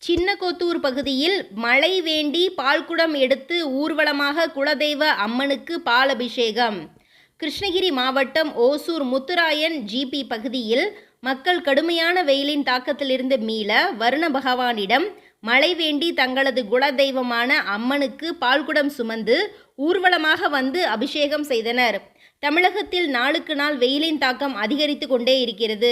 சின்னகொத்தூர் பகுதியில் மழை வேண்டி பால்குடம் எடுத்து ஊர்வலமாக குலதெய்வ அம்மனுக்கு பால் அபிஷேகம். கிருஷ்ணகிரி மாவட்டம் ஓசூர் முத்துராயன் ஜிபி பகுதியில் மக்கள் கடுமையான வெயிலின் தாக்கத்திலிருந்து மீள வருண பகவானிடம் மழை வேண்டி தங்களது குலதெய்வமான அம்மனுக்கு பால்குடம் சுமந்து ஊர்வலமாக வந்து அபிஷேகம் செய்தனர். தமிழகத்தில் நாளுக்கு நாள் வெயிலின் தாக்கம் அதிகரித்து கொண்டே இருக்கிறது.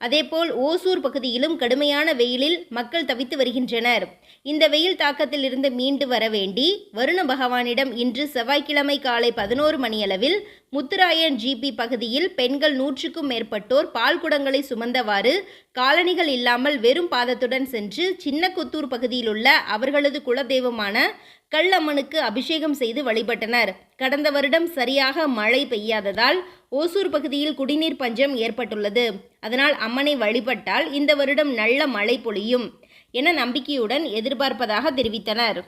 அதேபோல் ஓசூர் பகுதியிலும் கடுமையான வெயிலில் மக்கள் தவித்து வருகின்றனர். இந்த வெயில் தாக்கத்தில் இருந்து மீண்டு வர வேண்டி வருண பகவானிடம் இன்று செவ்வாய்க்கிழமை காலை 11 மணியளவில் முத்துராயன் ஜிபி பகுதியில் பெண்கள் 100க்கும் மேற்பட்டோர் பால் குடங்களை சுமந்தவாறு காலணிகள் இல்லாமல் வெறும் பாதத்துடன் சென்று சின்னகொத்தூர் பகுதியில் உள்ள அவர்களது குலதெய்வமான கல்லம்மனுக்கு அபிஷேகம் செய்து வழிபட்டனர். கடந்த வருடம் சரியாக மழை பெய்யாததால் ஓசூர் பகுதியில் குடிநீர் பஞ்சம் ஏற்பட்டுள்ளது. அதனால் அம்மனை வழிபட்டால் இந்த வருடம் நல்ல மழை பொழியும் என நம்பிக்கையுடன் எதிர்பார்ப்பதாக தெரிவித்தனர்.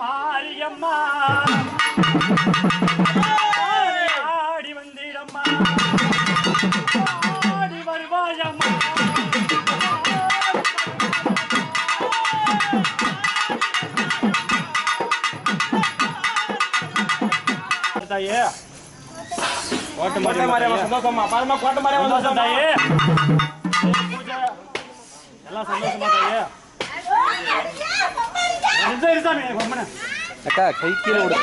மாரியம்மா ஆடி வந்திடம்மா ஆடி வருவாயம்மா தாயே கோட்டை மாரியம்மா சந்தோஷமா பாருமா கோட்டை மாரியம்மா சந்தோஷம் தாயே பூஜை எல்லாம் சந்தோஷமா தாயே அக்கா கை கீழே விடு.